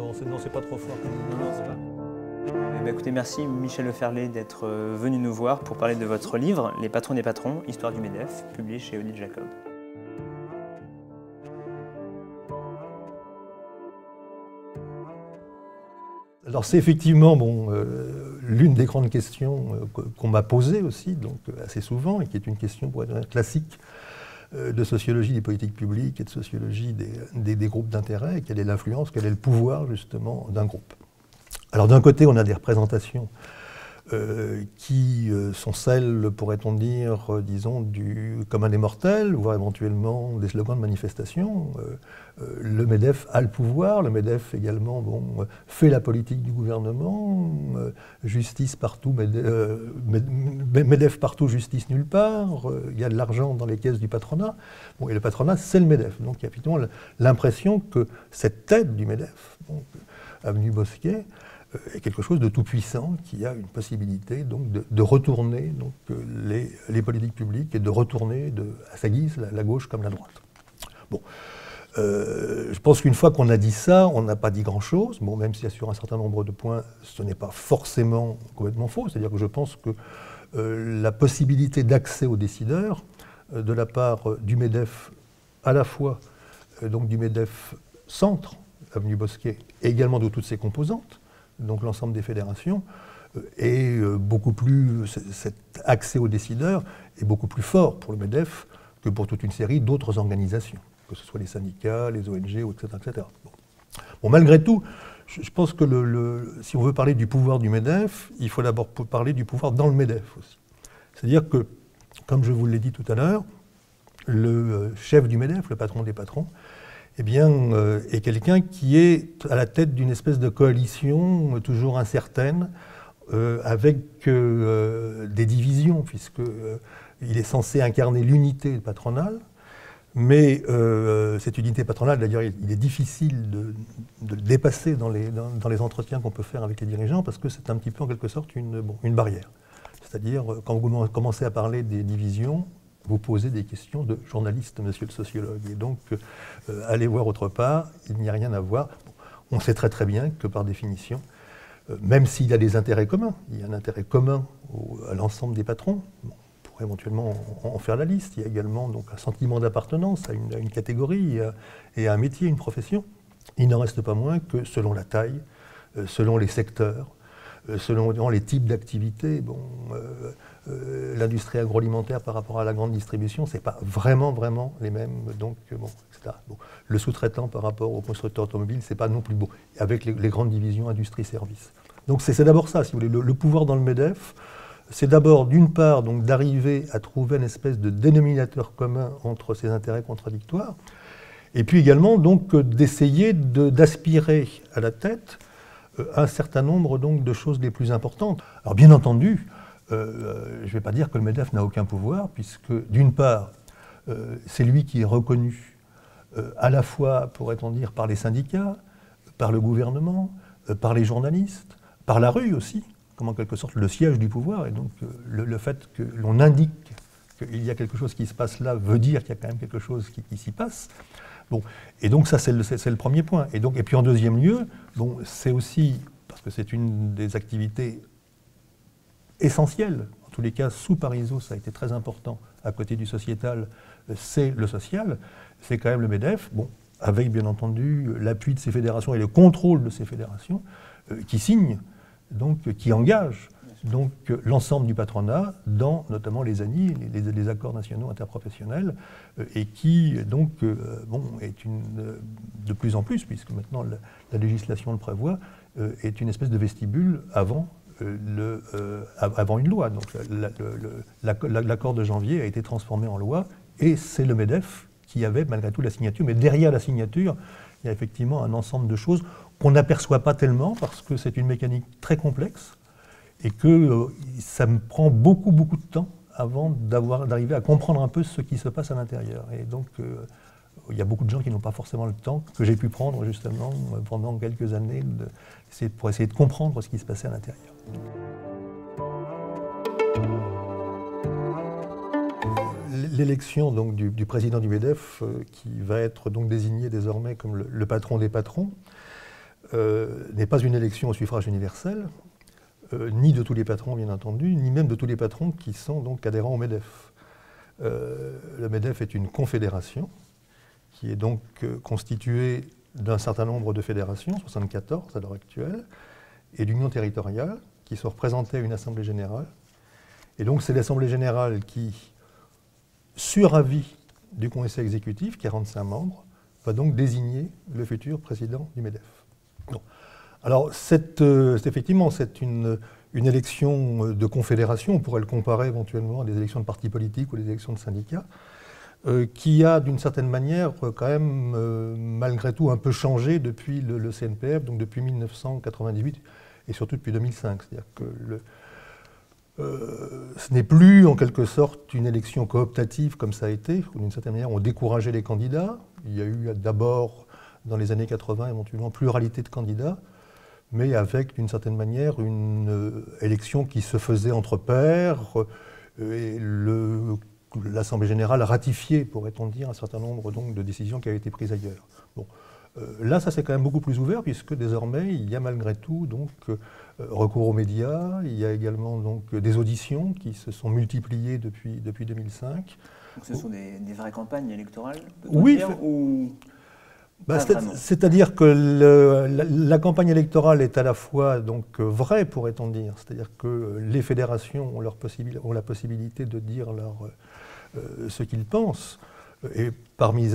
d'accord. Non, c'est pas trop fort. Non, c'est pas. Écoutez, merci Michel Leferlet d'être venu nous voir pour parler de votre livre, Les patrons des patrons, Histoire du MEDEF, publié chez Odile Jacob. Alors c'est effectivement l'une des grandes questions qu'on m'a posées aussi, donc assez souvent, et qui est une question pour être classique de sociologie des politiques publiques et de sociologie des groupes d'intérêt. Quelle est l'influence, quel est le pouvoir justement d'un groupe? Alors d'un côté, on a des représentations qui sont celles, pourrait-on dire, disons, du commun des mortels, voire éventuellement des slogans de manifestation. Le MEDEF a le pouvoir, le MEDEF également fait la politique du gouvernement, justice partout, MEDEF partout, justice nulle part, il y a de l'argent dans les caisses du patronat. Bon, et le patronat, c'est le MEDEF. Donc il y a effectivement l'impression que cette tête du MEDEF, avenue Bosquet, est quelque chose de tout puissant qui a une possibilité donc, de retourner donc, les politiques publiques et de retourner à sa guise la gauche comme la droite. Bon. Je pense qu'une fois qu'on a dit ça, on n'a pas dit grand-chose, même si sur un certain nombre de points, ce n'est pas forcément complètement faux. C'est-à-dire que je pense que la possibilité d'accès aux décideurs de la part du MEDEF, à la fois donc du MEDEF centre, avenue Bosquet, et également de toutes ses composantes, donc l'ensemble des fédérations, est beaucoup plus, cet accès aux décideurs est beaucoup plus fort pour le MEDEF que pour toute une série d'autres organisations, que ce soit les syndicats, les ONG, etc. etc. Bon, malgré tout, je pense que si on veut parler du pouvoir du MEDEF, il faut d'abord parler du pouvoir dans le MEDEF aussi. C'est-à-dire que, comme je vous l'ai dit tout à l'heure, le chef du MEDEF, le patron des patrons, eh bien, est quelqu'un qui est à la tête d'une espèce de coalition toujours incertaine, avec des divisions, puisqu'il est censé incarner l'unité patronale, mais cette unité patronale, d'ailleurs, il est difficile de le dépasser dans les entretiens qu'on peut faire avec les dirigeants, parce que c'est un petit peu en quelque sorte une barrière. C'est-à-dire, quand vous commencez à parler des divisions, vous posez des questions de journaliste, monsieur le sociologue. Et donc, allez voir autre part, il n'y a rien à voir. Bon, on sait très très bien que par définition, même s'il y a des intérêts communs, il y a un intérêt commun à l'ensemble des patrons, on pourrait éventuellement en faire la liste, il y a également donc, un sentiment d'appartenance à une catégorie et à un métier, une profession. Il n'en reste pas moins que selon la taille, selon les secteurs, selon les types d'activités, l'industrie agroalimentaire par rapport à la grande distribution, ce n'est pas vraiment les mêmes, donc etc. Le sous-traitant par rapport au constructeur automobile, ce n'est pas non plus beau, avec les grandes divisions industrie-service. Donc c'est d'abord ça, si vous voulez, le pouvoir dans le MEDEF, c'est d'abord d'une part d'arriver à trouver une espèce de dénominateur commun entre ces intérêts contradictoires, et puis également donc d'essayer d'aspirer à la tête un certain nombre donc, de choses les plus importantes. Alors bien entendu, je ne vais pas dire que le MEDEF n'a aucun pouvoir, puisque d'une part, c'est lui qui est reconnu à la fois, pourrait-on dire, par les syndicats, par le gouvernement, par les journalistes, par la rue aussi, comme en quelque sorte le siège du pouvoir, et donc le fait que l'on indique qu'il y a quelque chose qui se passe là veut dire qu'il y a quand même quelque chose qui s'y passe. Bon, et donc ça c'est le premier point. Et puis en deuxième lieu, c'est aussi, parce que c'est une des activités essentielles, en tous les cas sous Parisot ça a été très important, à côté du sociétal, c'est le social, c'est quand même le MEDEF, avec bien entendu l'appui de ces fédérations et le contrôle de ces fédérations, qui signent, donc qui engagent donc l'ensemble du patronat dans notamment les ANI, les accords nationaux interprofessionnels, et qui donc est de plus en plus, puisque maintenant la législation le prévoit, est une espèce de vestibule avant une loi. Donc l'accord de janvier a été transformé en loi, et c'est le MEDEF qui avait malgré tout la signature, mais derrière la signature, il y a effectivement un ensemble de choses qu'on n'aperçoit pas tellement, parce que c'est une mécanique très complexe, et que ça me prend beaucoup de temps avant d'arriver à comprendre un peu ce qui se passe à l'intérieur. Et donc, il y a beaucoup de gens qui n'ont pas forcément le temps que j'ai pu prendre justement pendant quelques années pour essayer de comprendre ce qui se passait à l'intérieur. L'élection donc du président du MEDEF, qui va être donc désigné désormais comme le patron des patrons, n'est pas une élection au suffrage universel, ni de tous les patrons, bien entendu, ni même de tous les patrons qui sont donc adhérents au MEDEF. Le MEDEF est une confédération qui est donc constituée d'un certain nombre de fédérations, 74 à l'heure actuelle, et d'unions territoriales qui sont représentées à une assemblée générale. Et donc c'est l'assemblée générale qui, sur avis du conseil exécutif, 45 membres, va donc désigner le futur président du MEDEF. Bon. Alors effectivement, c'est une élection de confédération, on pourrait le comparer éventuellement à des élections de partis politiques ou des élections de syndicats, qui a d'une certaine manière quand même malgré tout un peu changé depuis le CNPF, donc depuis 1998 et surtout depuis 2005. C'est-à-dire que ce n'est plus en quelque sorte une élection cooptative comme ça a été, où d'une certaine manière on décourageait les candidats. Il y a eu d'abord dans les années 80 éventuellement pluralité de candidats, mais avec d'une certaine manière une élection qui se faisait entre pairs, et l'Assemblée générale a ratifié, pourrait-on dire, un certain nombre donc, de décisions qui avaient été prises ailleurs. Bon. Là, ça c'est quand même beaucoup plus ouvert, puisque désormais, il y a malgré tout donc, recours aux médias, il y a également donc, des auditions qui se sont multipliées depuis 2005. Donc ce sont des vraies campagnes électorales, oui, dire, ou... c'est-à-dire que la campagne électorale est à la fois donc, vraie, pourrait-on dire. C'est-à-dire que les fédérations ont la possibilité de dire ce qu'ils pensent. Et parmi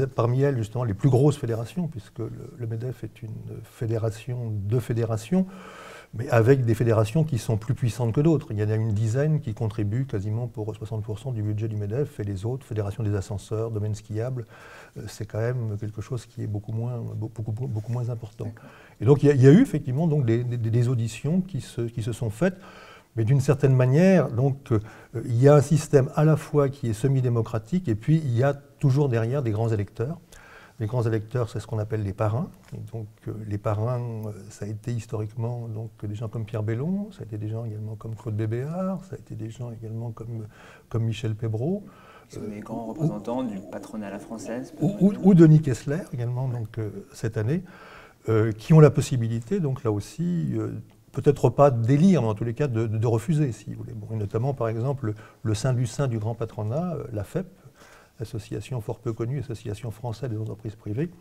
elles, justement, les plus grosses fédérations, puisque le MEDEF est une fédération de fédérations, mais avec des fédérations qui sont plus puissantes que d'autres. Il y en a une dizaine qui contribuent quasiment pour 60% du budget du MEDEF, et les autres, Fédération des ascenseurs, domaine skiable, c'est quand même quelque chose qui est beaucoup moins important. Et donc il y a eu effectivement donc, des auditions qui se sont faites, mais d'une certaine manière, donc, il y a un système à la fois qui est semi-démocratique, et puis il y a toujours derrière des grands électeurs. Les grands électeurs, c'est ce qu'on appelle les parrains. Et donc, les parrains, ça a été historiquement donc, des gens comme Pierre Bellon, ça a été des gens également comme Claude Bébéard, ça a été des gens également comme Michel Pébreau. Qui sont des grands représentants du patronat à la française. Ou Denis Kessler, également, donc, cette année, qui ont la possibilité, donc là aussi, peut-être pas d'élire, mais en tous les cas de refuser, si vous voulez. Bon, et notamment, par exemple, le sein du grand patronat, la FEP, association fort peu connue, association française des entreprises privées,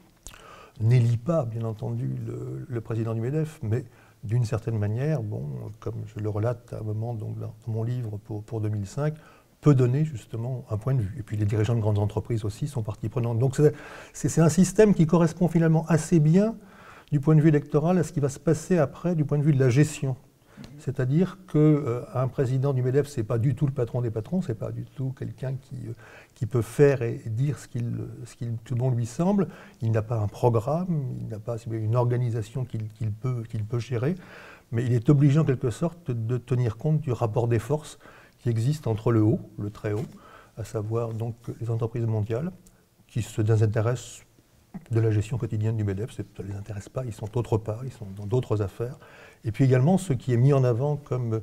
n'élit pas, bien entendu, le président du MEDEF, mais d'une certaine manière, bon, comme je le relate à un moment donc, dans mon livre pour 2005, peut donner justement un point de vue. Et puis les dirigeants de grandes entreprises aussi sont partie prenante. Donc c'est un système qui correspond finalement assez bien du point de vue électoral à ce qui va se passer après du point de vue de la gestion. C'est-à-dire qu'un président du MEDEF, ce n'est pas du tout le patron des patrons, ce n'est pas du tout quelqu'un qui peut faire et dire ce tout bon lui semble. Il n'a pas un programme, il n'a pas une organisation qu'il peut gérer, mais il est obligé en quelque sorte de tenir compte du rapport des forces qui existe entre le haut, le très haut, à savoir donc les entreprises mondiales qui se désintéressent de la gestion quotidienne du MEDEF, ça ne les intéresse pas, ils sont autre part, ils sont dans d'autres affaires. Et puis également ce qui est mis en avant comme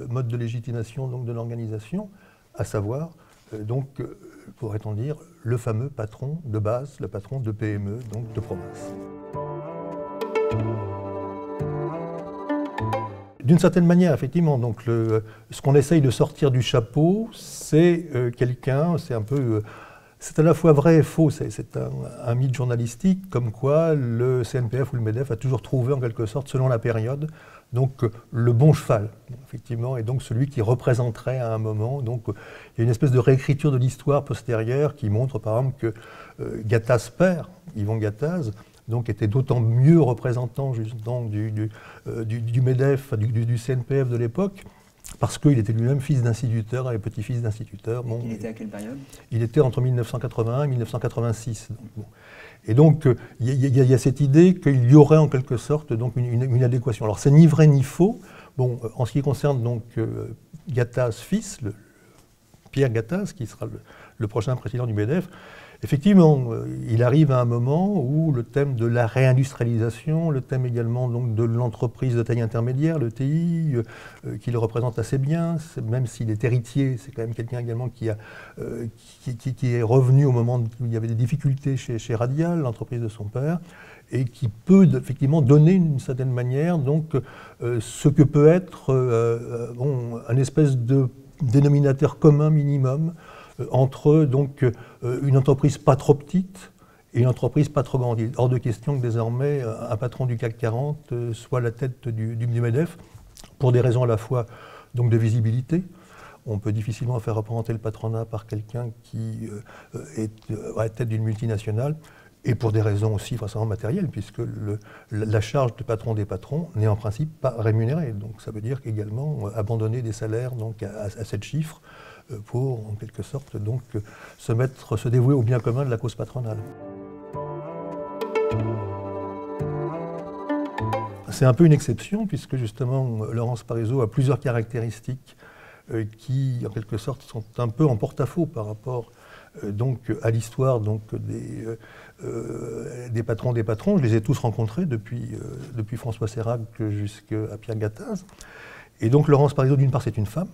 mode de légitimation donc, de l'organisation, à savoir, pourrait-on dire, le fameux patron de base, le patron de PME, donc de province. D'une certaine manière, effectivement, donc ce qu'on essaye de sortir du chapeau, c'est quelqu'un, c'est à la fois vrai et faux, c'est un mythe journalistique, comme quoi le CNPF ou le MEDEF a toujours trouvé en quelque sorte, selon la période, donc le bon cheval, effectivement, et donc celui qui représenterait à un moment. Donc il y a une espèce de réécriture de l'histoire postérieure qui montre par exemple que Gattaz père, Yvon Gattaz, donc était d'autant mieux représentant justement du MEDEF, du CNPF de l'époque, parce qu'il était lui-même fils d'instituteur et petit-fils d'instituteur. Bon, il était à quelle période? Il était entre 1981 et 1986. Bon. Et donc, il y a cette idée qu'il y aurait en quelque sorte donc, une adéquation. Alors, c'est ni vrai ni faux. Bon, en ce qui concerne donc Gattaz fils, Pierre Gattaz, qui sera le prochain président du MEDEF, effectivement, il arrive à un moment où le thème de la réindustrialisation, le thème également donc, de l'entreprise de taille intermédiaire, le TI, qu'il représente assez bien, même s'il est héritier, c'est quand même quelqu'un également qui est revenu au moment où il y avait des difficultés chez Radial, l'entreprise de son père, et qui peut effectivement donner d'une certaine manière donc, ce que peut être un espèce de dénominateur commun minimum entre donc, une entreprise pas trop petite et une entreprise pas trop grande. Il est hors de question que désormais un patron du CAC 40 soit à la tête du MEDEF, pour des raisons à la fois donc, de visibilité. On peut difficilement faire représenter le patronat par quelqu'un qui est à la tête d'une multinationale, et pour des raisons aussi forcément matérielles, puisque la charge de patron des patrons n'est en principe pas rémunérée. Donc ça veut dire qu'également abandonner des salaires donc, à 7 chiffres pour en quelque sorte donc, se dévouer au bien commun de la cause patronale. C'est un peu une exception, puisque justement Laurence Parisot a plusieurs caractéristiques qui, en quelque sorte, sont un peu en porte-à-faux par rapport donc, à l'histoire des patrons des patrons. Je les ai tous rencontrés depuis François Sérac jusqu'à Pierre Gattaz. Et donc Laurence Parisot, d'une part, c'est une femme,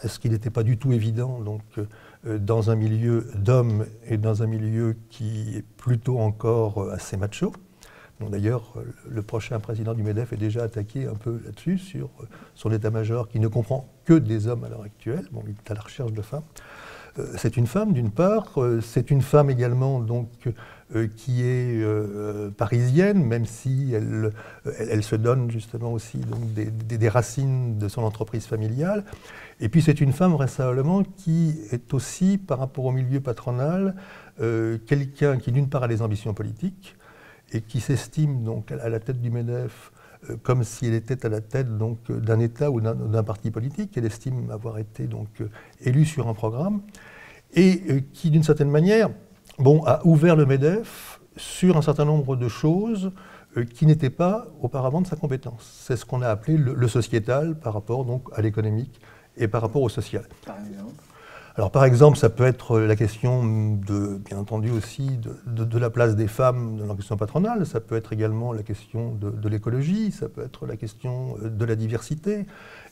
ce qui n'était pas du tout évident donc, dans un milieu d'hommes et dans un milieu qui est plutôt encore assez macho. D'ailleurs, le prochain président du MEDEF est déjà attaqué un peu là-dessus, sur son état-major qui ne comprend que des hommes à l'heure actuelle. Bon, il est à la recherche de femmes. C'est une femme, d'une part. C'est une femme également donc, qui est parisienne, même si elle se donne justement aussi donc, des racines de son entreprise familiale. Et puis c'est une femme vraisemblablement qui est aussi, par rapport au milieu patronal, quelqu'un qui d'une part a des ambitions politiques, et qui s'estime donc à la tête du MEDEF comme s'il était à la tête d'un État ou d'un parti politique. Elle estime avoir été donc élue sur un programme et qui, d'une certaine manière, a ouvert le MEDEF sur un certain nombre de choses qui n'étaient pas auparavant de sa compétence. C'est ce qu'on a appelé le sociétal par rapport donc à l'économique et par rapport au social. Par exemple. Alors par exemple, ça peut être la question, bien entendu aussi, de la place des femmes dans la question patronale, ça peut être également la question de l'écologie, ça peut être la question de la diversité,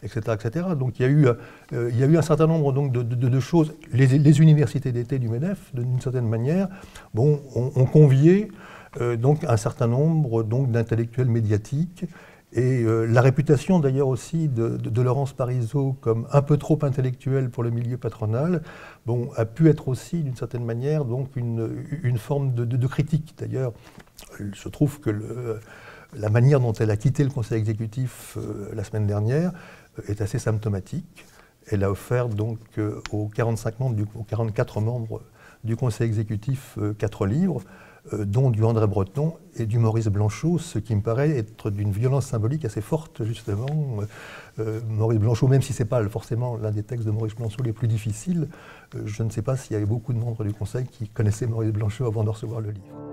etc. etc. Donc il y a eu un certain nombre donc, de choses. Les universités d'été du MEDEF, d'une certaine manière, ont convié donc, un certain nombre d'intellectuels médiatiques. Et la réputation d'ailleurs aussi de Laurence Parisot comme un peu trop intellectuelle pour le milieu patronal, a pu être aussi d'une certaine manière donc une forme de critique. D'ailleurs, il se trouve que la manière dont elle a quitté le conseil exécutif la semaine dernière est assez symptomatique. Elle a offert donc aux 44 membres du conseil exécutif 4 livres, dont du André Breton et du Maurice Blanchot, ce qui me paraît être d'une violence symbolique assez forte, justement. Maurice Blanchot, même si ce n'est pas forcément l'un des textes de Maurice Blanchot les plus difficiles, je ne sais pas s'il y avait beaucoup de membres du Conseil qui connaissaient Maurice Blanchot avant de recevoir le livre.